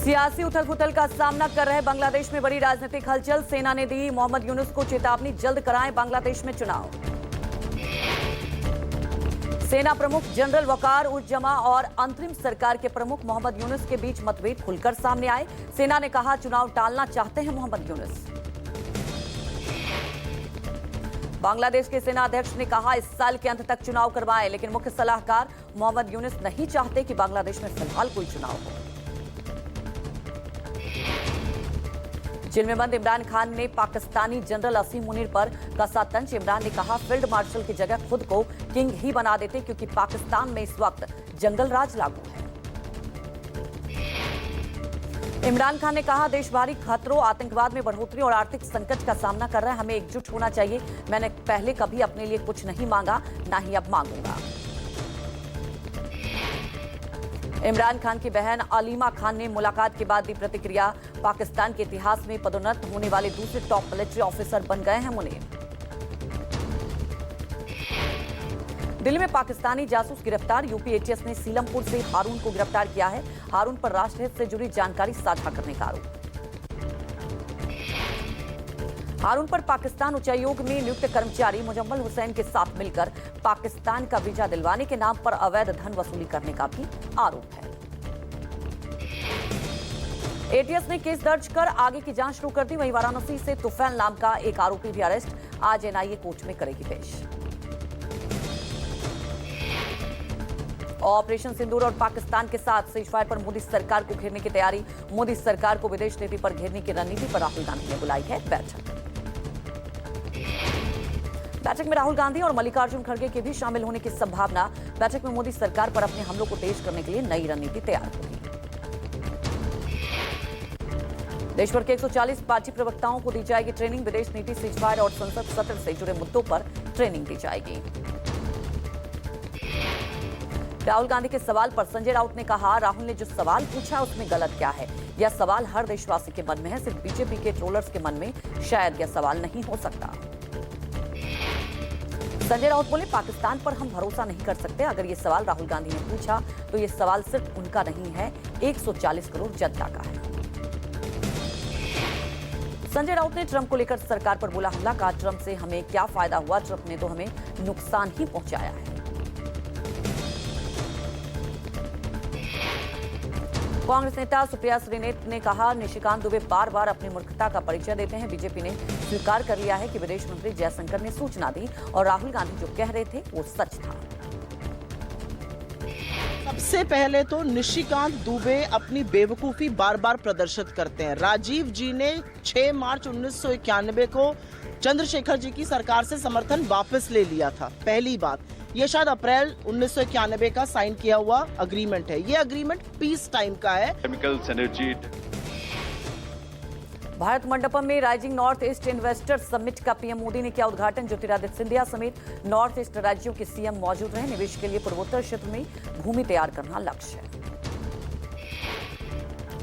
सियासी उथल-पुथल का सामना कर रहे बांग्लादेश में बड़ी राजनीतिक हलचल। सेना ने दी मोहम्मद यूनुस को चेतावनी, जल्द कराएं बांग्लादेश में चुनाव। सेना प्रमुख जनरल वकार उज जमा और अंतरिम सरकार के प्रमुख मोहम्मद यूनुस के बीच मतभेद खुलकर सामने आए। सेना ने कहा चुनाव टालना चाहते हैं मोहम्मद यूनुस। बांग्लादेश के सेना अध्यक्ष ने कहा इस साल के अंत तक चुनाव करवाएं, लेकिन मुख्य सलाहकार मोहम्मद यूनुस नहीं चाहते कि बांग्लादेश में फिलहाल कोई चुनाव हो। जेल में बंद इमरान खान ने पाकिस्तानी जनरल असीम मुनीर पर कसा तंज। इमरान ने कहा फील्ड मार्शल की जगह खुद को किंग ही बना देते, क्योंकि पाकिस्तान में इस वक्त जंगल राज लागू है। इमरान खान ने कहा देश भारी खतरों, आतंकवाद में बढ़ोतरी और आर्थिक संकट का सामना कर रहा है, हमें एकजुट होना चाहिए। मैंने पहले कभी अपने लिए कुछ नहीं मांगा, ना ही अब मांगूंगा। इमरान खान की बहन अलीमा खान ने मुलाकात के बाद दी प्रतिक्रिया। पाकिस्तान के इतिहास में पदोन्नत होने वाले दूसरे टॉप मिलिट्री ऑफिसर बन गए हैं मुनीर। दिल्ली में पाकिस्तानी जासूस गिरफ्तार। यूपी एटीएस ने सीलमपुर से हारून को गिरफ्तार किया है। हारून पर राष्ट्रहित से जुड़ी जानकारी साझा करने का आरोप। हारून पर पाकिस्तान उच्चायोग में नियुक्त कर्मचारी मुजम्मल हुसैन के साथ मिलकर पाकिस्तान का वीजा दिलवाने के नाम पर अवैध धन वसूली करने का भी आरोप है। एटीएस ने केस दर्ज कर आगे की जांच शुरू कर दी। वहीं वाराणसी से तुफैल नाम का एक आरोपी भी अरेस्ट, आज एनआईए कोर्ट में करेगी पेश। ऑपरेशन सिंदूर और पाकिस्तान के साथ सीजफायर पर मोदी सरकार को घेरने की तैयारी। मोदी सरकार को विदेश नीति पर घेरने की रणनीति पर राहुल गांधी ने बुलाई है बैठक। बैठक में राहुल गांधी और मल्लिकार्जुन खड़गे के भी शामिल होने की संभावना। बैठक में मोदी सरकार पर अपने हमलों को तेज करने के लिए नई रणनीति तैयार होगी। देश भर के 140 पार्टी प्रवक्ताओं को दी जाएगी ट्रेनिंग। विदेश नीति, सीजफायर और संसद सत्र से जुड़े मुद्दों पर ट्रेनिंग दी जाएगी। राहुल गांधी के सवाल पर संजय राउत ने कहा राहुल ने जो सवाल पूछा उसमें गलत क्या है। यह सवाल हर देशवासी के मन में है, सिर्फ बीजेपी के ट्रोलर्स के मन में शायद यह सवाल नहीं हो सकता। संजय राउत बोले पाकिस्तान पर हम भरोसा नहीं कर सकते। अगर ये सवाल राहुल गांधी ने पूछा तो ये सवाल सिर्फ उनका नहीं है, 140 करोड़ जनता का है। संजय राउत ने ट्रंप को लेकर सरकार पर बोला हमला, कहा ट्रंप से हमें क्या फायदा हुआ, ट्रंप ने तो हमें नुकसान ही पहुंचाया है। कांग्रेस नेता सुप्रिया श्रीनेत ने कहा निशिकांत दुबे बार बार अपनी मूर्खता का परिचय देते हैं। बीजेपी ने स्वीकार कर लिया है कि विदेश मंत्री जयशंकर ने सूचना दी और राहुल गांधी जो कह रहे थे वो सच था। सबसे पहले तो निशिकांत दुबे अपनी बेवकूफी बार बार प्रदर्शित करते हैं। राजीव जी ने 6 मार्च 1991 को चंद्रशेखर जी की सरकार से समर्थन वापस ले लिया था। पहली बात, ये शायद अप्रैल 1991 का साइन किया हुआ अग्रीमेंट है। ये अग्रीमेंट पीस टाइम का है। Chemicals, energy. भारत मंडपम में rising north east investors summit का पीएम मोदी ने किया उद्घाटन। ज्योतिरादित्य सिंधिया समेत नॉर्थ ईस्ट राज्यों के सीएम मौजूद रहे। निवेश के लिए पूर्वोत्तर क्षेत्र में भूमि तैयार करना लक्ष्य है।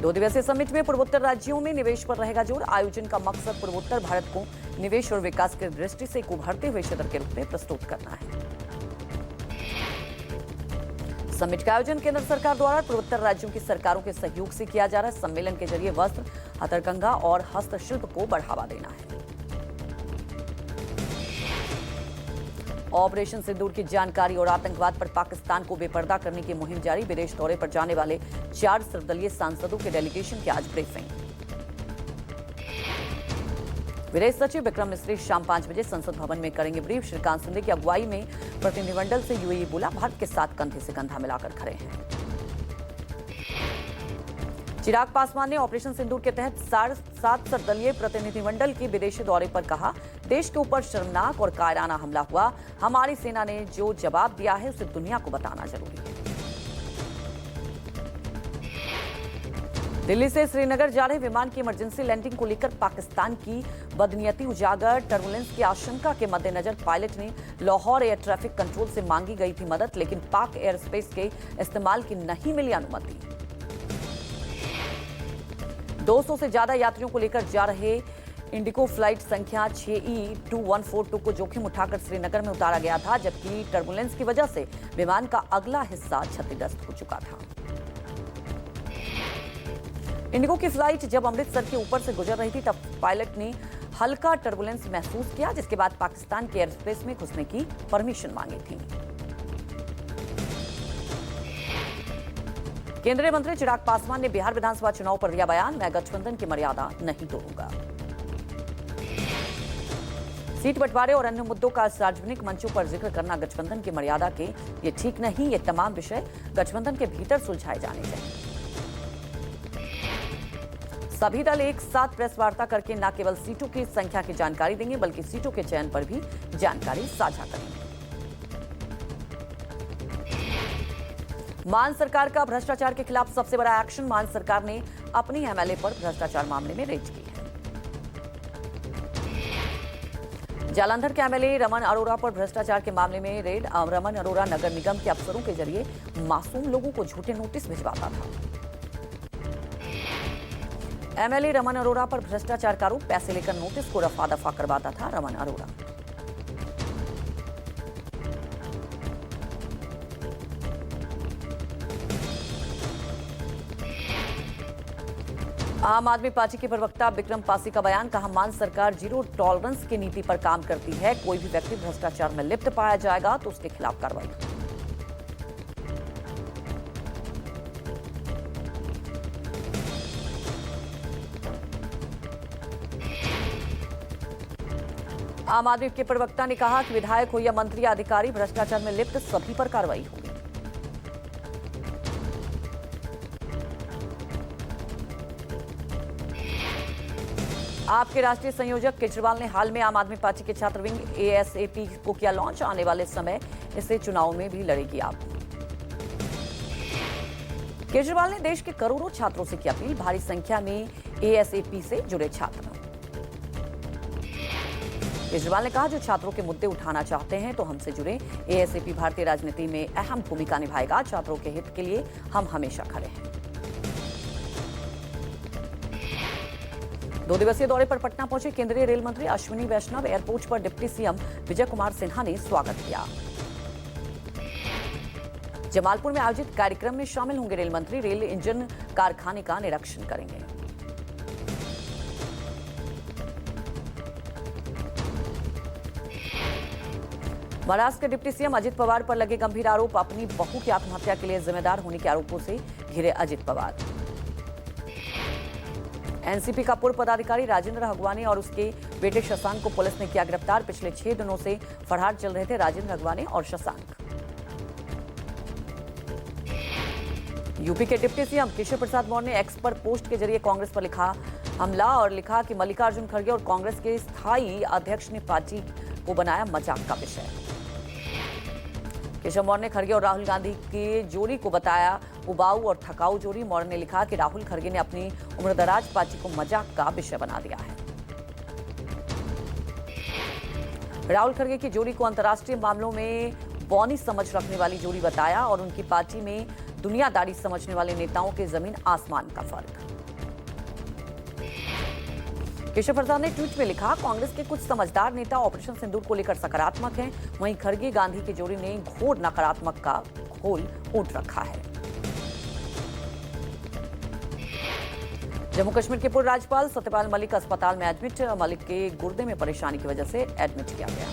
2 दिवसीय समिट में पूर्वोत्तर राज्यों में निवेश पर रहेगा जोर। आयोजन का मकसद पूर्वोत्तर भारत को निवेश और विकास की दृष्टि से एक उभरते हुए क्षेत्र के रूप में प्रस्तुत करना है। समिट का आयोजन केंद्र सरकार द्वारा पूर्वोत्तर राज्यों की सरकारों के सहयोग से किया जा रहा है। सम्मेलन के जरिए वस्त्र, हथकरघा और हस्तशिल्प को बढ़ावा देना है। ऑपरेशन सिंदूर की जानकारी और आतंकवाद पर पाकिस्तान को बेपर्दा करने की मुहिम जारी। विदेश दौरे पर जाने वाले 4 सर्वदलीय सांसदों के डेलीगेशन की आज ब्रीफिंग। विदेश सचिव विक्रम मिस्री शाम 5 बजे संसद भवन में करेंगे ब्रीफ। श्रीकांत सिंधे की अगुवाई में प्रतिनिधिमंडल से यूएई बोला भारत के साथ कंधे से कंधा मिलाकर खड़े हैं। चिराग पासवान ने ऑपरेशन सिंदूर के तहत 7 सर्वदलीय प्रतिनिधिमंडल के विदेशी दौरे पर कहा देश के ऊपर शर्मनाक और कायराना हमला हुआ। हमारी सेना ने जो जवाब दिया है उसे दुनिया को बताना जरूरी है। दिल्ली से श्रीनगर जा रहे विमान की इमरजेंसी लैंडिंग को लेकर पाकिस्तान की बदनीयती उजागर। टर्बुलेंस की आशंका के मद्देनजर पायलट ने लाहौर एयर ट्रैफिक कंट्रोल से मांगी गई थी मदद, लेकिन पाक एयर स्पेस के इस्तेमाल की नहीं मिली अनुमति। 200 से ज्यादा यात्रियों को लेकर जा रहे इंडिगो फ्लाइट संख्या 6E2142 को जोखिम उठाकर श्रीनगर में उतारा गया था, जबकि टर्बुलेंस की वजह से विमान का अगला हिस्सा क्षतिग्रस्त हो चुका था। इंडिगो की फ्लाइट जब अमृतसर के ऊपर से गुजर रही थी तब पायलट ने हल्का टर्बुलेंस महसूस किया, जिसके बाद पाकिस्तान के एयर स्पेस में घुसने की परमिशन मांगी थी। केंद्रीय मंत्री चिराग पासवान ने बिहार विधानसभा चुनाव पर दिया बयान, मैं गठबंधन की मर्यादा नहीं तोड़ूंगा। सीट बंटवारे और अन्य मुद्दों का सार्वजनिक मंचों पर जिक्र करना गठबंधन की मर्यादा के ये ठीक नहीं, ये तमाम विषय गठबंधन के भीतर सुलझाए जाने चाहिए। सभी दल एक साथ प्रेस वार्ता करके न केवल सीटों की संख्या की जानकारी देंगे बल्कि सीटों के चयन पर भी जानकारी साझा करेंगे। मान सरकार का भ्रष्टाचार के खिलाफ सबसे बड़ा एक्शन, मान सरकार ने अपनी एमएलए पर भ्रष्टाचार मामले में रेड की है। जालंधर के एमएलए रमन अरोड़ा पर भ्रष्टाचार के मामले में रेड। रमन अरोड़ा नगर निगम के अफसरों के जरिए मासूम लोगों को झूठे नोटिस भिजवाता था। एमएलए रमन अरोड़ा पर भ्रष्टाचार का आरोप, पैसे लेकर नोटिस को रफा दफा करवाता था रमन अरोड़ा। आम आदमी पार्टी के प्रवक्ता विक्रम पासी का बयान, कहा मान सरकार जीरो टॉलरेंस की नीति पर काम करती है, कोई भी व्यक्ति भ्रष्टाचार में लिप्त पाया जाएगा तो उसके खिलाफ कार्रवाई। आम आदमी के प्रवक्ता ने कहा कि विधायक हो या मंत्री या अधिकारी, भ्रष्टाचार में लिप्त सभी पर कार्रवाई होगी। आपके राष्ट्रीय संयोजक केजरीवाल ने हाल में आम आदमी पार्टी के छात्र विंग एएसएपी को किया लॉन्च, आने वाले समय इसे चुनाव में भी लड़ेगी आप। केजरीवाल ने देश के करोड़ों छात्रों से की अपील, भारी संख्या में एएसएपी से जुड़े छात्र। केजरीवाल ने कहा जो छात्रों के मुद्दे उठाना चाहते हैं तो हमसे जुड़े। एएसएपी भारतीय राजनीति में अहम भूमिका निभाएगा, छात्रों के हित के लिए हम हमेशा खड़े हैं। 2 दिवसीय दौरे पर पटना पहुंचे केंद्रीय रेल मंत्री अश्विनी वैष्णव, एयरपोर्ट पर डिप्टी सीएम विजय कुमार सिन्हा ने स्वागत किया। जमालपुर में आयोजित कार्यक्रम में शामिल होंगे रेल मंत्री, रेल इंजन कारखाने का निरीक्षण करेंगे। महाराष्ट्र के डिप्टी सीएम अजित पवार पर लगे गंभीर आरोप, अपनी बहू की आत्महत्या के लिए जिम्मेदार होने के आरोपों से घिरे अजित पवार। एनसीपी का पूर्व पदाधिकारी राजेंद्र हगवाने और उसके बेटे शशांक को पुलिस ने किया गिरफ्तार, पिछले 6 दिनों से फरार चल रहे थे राजेंद्र हगवाने और शशांक। यूपी के डिप्टी सीएम केशव प्रसाद मौर्य ने एक्स पर पोस्ट के जरिए कांग्रेस पर लिखा हमला और लिखा कि मल्लिकार्जुन खड़गे और कांग्रेस के स्थायी अध्यक्ष ने पार्टी को बनाया मजाक का विषय। केशव मौर्य ने खड़गे और राहुल गांधी की जोड़ी को बताया उबाऊ और थकाऊ जोड़ी। मौर्य ने लिखा कि राहुल खड़गे ने अपनी उम्रदराज पार्टी को मजाक का विषय बना दिया है। राहुल खड़गे की जोड़ी को अंतर्राष्ट्रीय मामलों में बौनी समझ रखने वाली जोड़ी बताया और उनकी पार्टी में दुनियादारी समझने वाले नेताओं के जमीन आसमान का फर्क। केशव प्रसाद ने ट्वीट में लिखा कांग्रेस के कुछ समझदार नेता ऑपरेशन सिंदूर को लेकर सकारात्मक हैं, वहीं खड़गे गांधी की जोड़ी ने घोर नकारात्मक का घोल ओढ़ रखा है। जम्मू कश्मीर के पूर्व राज्यपाल सत्यपाल मलिक अस्पताल में एडमिट, मलिक के गुर्दे में परेशानी की वजह से एडमिट किया गया।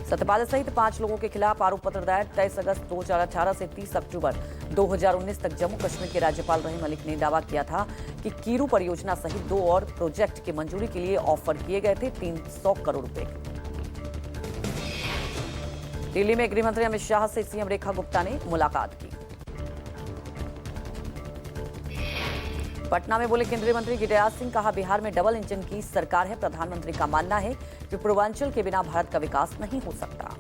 सत्यपाल सहित 5 लोगों के खिलाफ आरोप पत्र दायर। 23 अगस्त 2018 से 30 अक्टूबर 2019 तक जम्मू कश्मीर के राज्यपाल रहे मलिक ने दावा किया था कि कीरू परियोजना सहित 2 और प्रोजेक्ट की मंजूरी के लिए ऑफर किए गए थे 300 करोड़ रुपए। दिल्ली में गृह मंत्री अमित शाह से सीएम रेखा गुप्ता ने मुलाकात की। पटना में बोले केंद्रीय मंत्री गिरिराज सिंह, कहा बिहार में डबल इंजन की सरकार है, प्रधानमंत्री का मानना है कि पूर्वांचल के बिना भारत का विकास नहीं हो सकता।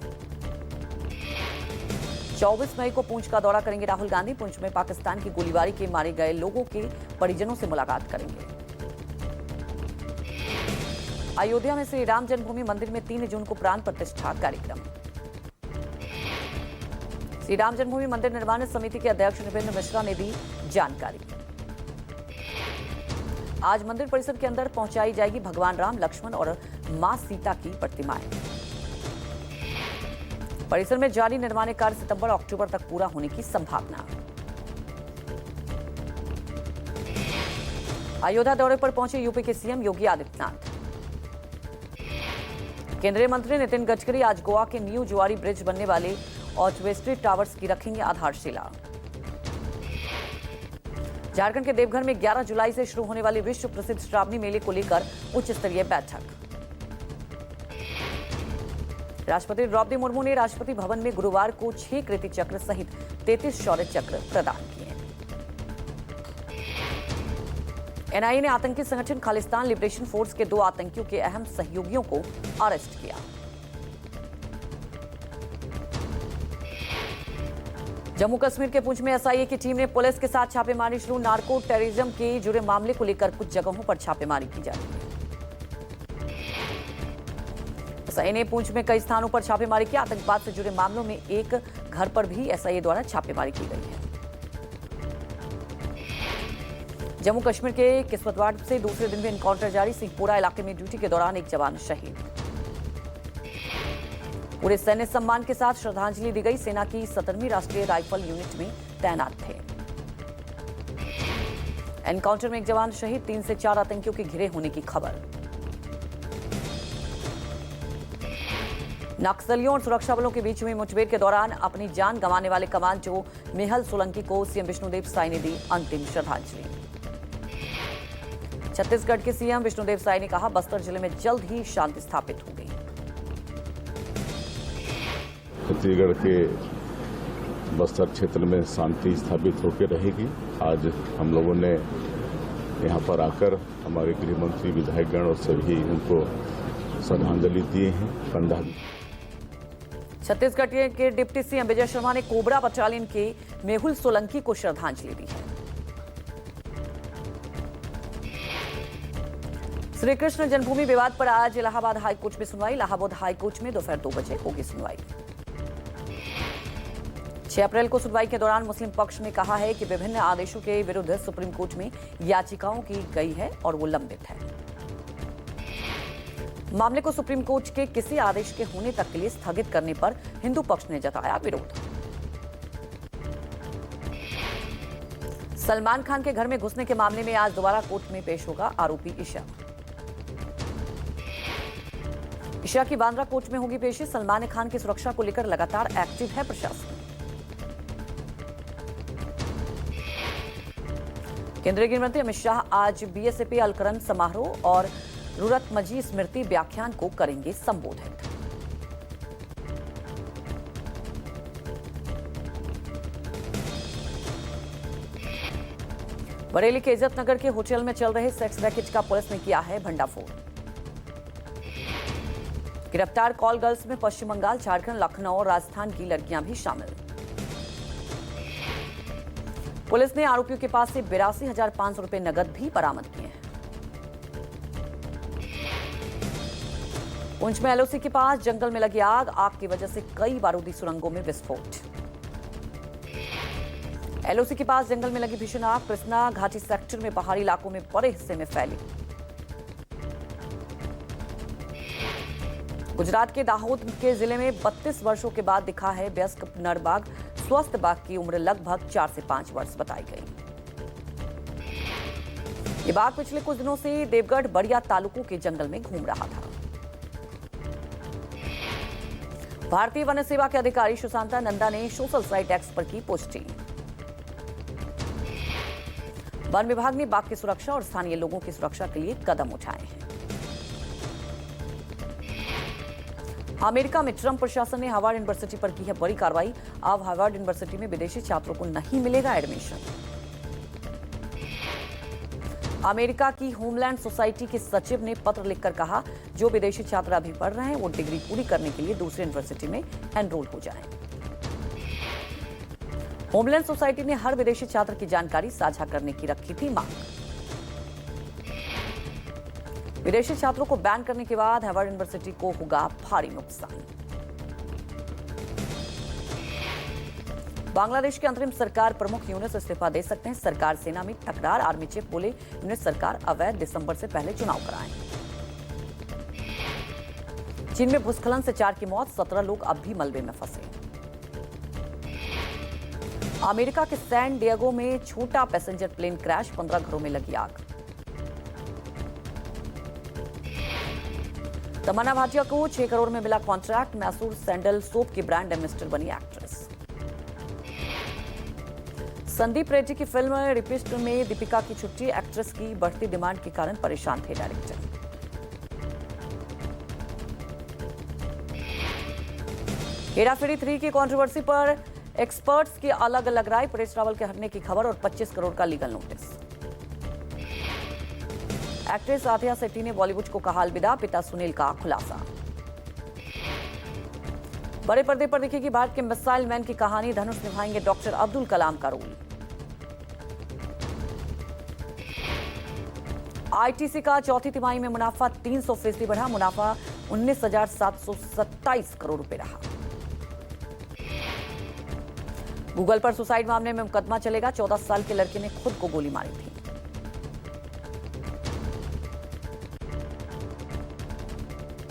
24 मई को पुंछ का दौरा करेंगे राहुल गांधी, पुंछ में पाकिस्तान की गोलीबारी के मारे गए लोगों के परिजनों से मुलाकात करेंगे। अयोध्या में श्री राम जन्मभूमि मंदिर में 3 जून को प्राण प्रतिष्ठा कार्यक्रम। श्री राम जन्मभूमि मंदिर निर्माण समिति के अध्यक्ष नृपेंद्र मिश्रा ने दी जानकारी। आज मंदिर परिसर के अंदर पहुंचाई जाएगी भगवान राम, लक्ष्मण और मां सीता की प्रतिमाएं। परिसर में जारी निर्माण कार्य सितंबर-अक्टूबर तक पूरा होने की संभावना। अयोध्या दौरे पर पहुंचे यूपी के सीएम योगी आदित्यनाथ। केंद्रीय मंत्री नितिन गडकरी आज गोवा के न्यू जुआरी ब्रिज बनने वाले ऑर्चवेस्ट्री टावर्स की रखेंगे आधारशिला। झारखंड के देवघर में 11 जुलाई से शुरू होने वाली विश्व प्रसिद्ध श्रावणी मेले को लेकर उच्च स्तरीय बैठक। राष्ट्रपति द्रौपदी मुर्मू ने राष्ट्रपति भवन में गुरुवार को 6 कीर्ति चक्र सहित 33 शौर्य चक्र प्रदान किए। एनआईए ने आतंकी संगठन खालिस्तान लिबरेशन फोर्स के 2 आतंकियों के अहम सहयोगियों को अरेस्ट किया। जम्मू कश्मीर के पुंछ में एसआईए की टीम ने पुलिस के साथ छापेमारी शुरू। नार्को टेररिज्म के जुड़े मामले को लेकर कुछ जगहों पर छापेमारी की जा रही है। एसआईए ने पुंछ में कई स्थानों पर छापेमारी की। आतंकवाद से जुड़े मामलों में एक घर पर भी एसआईए द्वारा छापेमारी की गई है। जम्मू कश्मीर के किस्मतवाड़ से दूसरे दिन भी एनकाउंटर जारी। सिंहपुरा इलाके में ड्यूटी के दौरान एक जवान शहीद। पूरे सैन्य सम्मान के साथ श्रद्धांजलि दी गई। सेना की 17वीं राष्ट्रीय राइफल यूनिट में तैनात थे। एनकाउंटर में एक जवान शहीद। 3 से 4 आतंकियों के घिरे होने की खबर। नक्सलियों और सुरक्षा बलों के बीच हुई मुठभेड़ के दौरान अपनी जान गंवाने वाले कमांडो मेहल सोलंकी को सीएम विष्णुदेव साय ने दी अंतिम श्रद्धांजलि। छत्तीसगढ़ के सीएम विष्णुदेव साय ने कहा, बस्तर जिले में जल्द ही शांति स्थापित होगी। छत्तीसगढ़ के बस्तर क्षेत्र में शांति स्थापित होकर रहेगी। आज हम लोगों ने यहाँ पर आकर हमारे गृह मंत्री, विधायकगण और सभी उनको श्रद्धांजलि दिए हैं, कंधा। छत्तीसगढ़ के डिप्टी सीएम विजय शर्मा ने कोबरा बटालियन के मेहुल सोलंकी को श्रद्धांजलि दी है। श्री कृष्ण जन्मभूमि विवाद पर आज इलाहाबाद हाईकोर्ट में सुनवाई। इलाहाबाद हाईकोर्ट में दोपहर 2 बजे होगी सुनवाई। 6 अप्रैल को सुनवाई के दौरान मुस्लिम पक्ष ने कहा है कि विभिन्न आदेशों के विरुद्ध सुप्रीम कोर्ट में याचिकाओं की गई है और वो लंबित है। मामले को सुप्रीम कोर्ट के किसी आदेश के होने तक के लिए स्थगित करने पर हिंदू पक्ष ने जताया विरोध। सलमान खान के घर में घुसने के मामले में आज दोबारा कोर्ट में पेश होगा आरोपी ईशा। ईशा की बांद्रा कोर्ट में होगी पेशी। सलमान खान की सुरक्षा को लेकर लगातार एक्टिव है प्रशासन। केंद्रीय गृह मंत्री अमित शाह आज बीएसएपी अलकरन समारोह और रुरतमजी स्मृति व्याख्यान को करेंगे संबोधित। बरेली के इज्जत नगर के होटल में चल रहे सेक्स रैकेट का पुलिस ने किया है भंडाफोड़। गिरफ्तार कॉल गर्ल्स में पश्चिम बंगाल, झारखंड, लखनऊ और राजस्थान की लड़कियां भी शामिल। पुलिस ने आरोपियों के पास से 82,500 रुपए नकद भी बरामद किए हैं। पुंछ में एलओसी के पास जंगल में लगी आग की वजह से कई बारूदी सुरंगों में विस्फोट। एलओसी के पास जंगल में लगी भीषण आग कृष्णा घाटी सेक्टर में पहाड़ी इलाकों में बड़े हिस्से में फैली। गुजरात के दाहोद के जिले में 32 वर्षों के बाद दिखा है वयस्क नर बाघ। स्वस्थ बाघ की उम्र लगभग 4 से 5 वर्ष बताई गई। ये बाघ पिछले कुछ दिनों से देवगढ़ बड़िया तालुकों के जंगल में घूम रहा था। भारतीय वन सेवा के अधिकारी सुशांता नंदा ने सोशल साइट एक्स पर की पुष्टि। वन विभाग ने बाघ की सुरक्षा और स्थानीय लोगों की सुरक्षा के लिए कदम उठाए हैं। अमेरिका में ट्रंप प्रशासन ने हार्वर्ड यूनिवर्सिटी पर की है बड़ी कार्रवाई। अब हार्वर्ड यूनिवर्सिटी में विदेशी छात्रों को नहीं मिलेगा एडमिशन। अमेरिका की होमलैंड सोसाइटी के सचिव ने पत्र लिखकर कहा, जो विदेशी छात्र अभी पढ़ रहे हैं वो डिग्री पूरी करने के लिए दूसरी यूनिवर्सिटी में एनरोल हो जाएं। होमलैंड सोसाइटी ने हर विदेशी छात्र की जानकारी साझा करने की रखी थी मांग। विदेशी छात्रों को बैन करने के बाद हार्वर्ड यूनिवर्सिटी को होगा भारी नुकसान। बांग्लादेश के अंतरिम सरकार प्रमुख यूनुस इस्तीफा दे सकते हैं। सरकार सेना में टकरार। आर्मी चीफ बोले, यूनुस सरकार अवैध दिसंबर से पहले चुनाव कराएं। चीन में भूस्खलन से 4 की मौत, 17 लोग अब भी मलबे में फंसे। अमेरिका के सैन डिएगो में छोटा पैसेंजर प्लेन क्रैश, 15 घरों में लगी आग। तमन्ना भाटिया को 6 करोड़ में मिला कॉन्ट्रैक्ट। मैसूर सैंडल सोप की ब्रांड एम्बेसडर बनी एक्ट्रेस। संदीप रेड्डी की फिल्म रिपिस्ट में दीपिका की छुट्टी। एक्ट्रेस की बढ़ती डिमांड के कारण परेशान थे डायरेक्टर। हेराफेरी 3 की कंट्रोवर्सी पर एक्सपर्ट्स की अलग अलग राय। परेश रावल के हटने की खबर और 25 करोड़ का legal notice. Actress Athiya Shetty ने बॉलीवुड को कहा अलविदा। पिता सुनील का खुलासा। बड़े पर्दे पर दिखेगी भारत के मिसाइल मैन की कहानी। धनुष निभाएंगे डॉक्टर अब्दुल कलाम का रोल। आईटीसी का चौथी तिमाही में मुनाफा 300% बढ़ा। मुनाफा 19,727 करोड़ रुपए रहा। गूगल पर सुसाइड मामले में मुकदमा चलेगा। 14 साल के लड़के ने खुद को गोली मारी थी।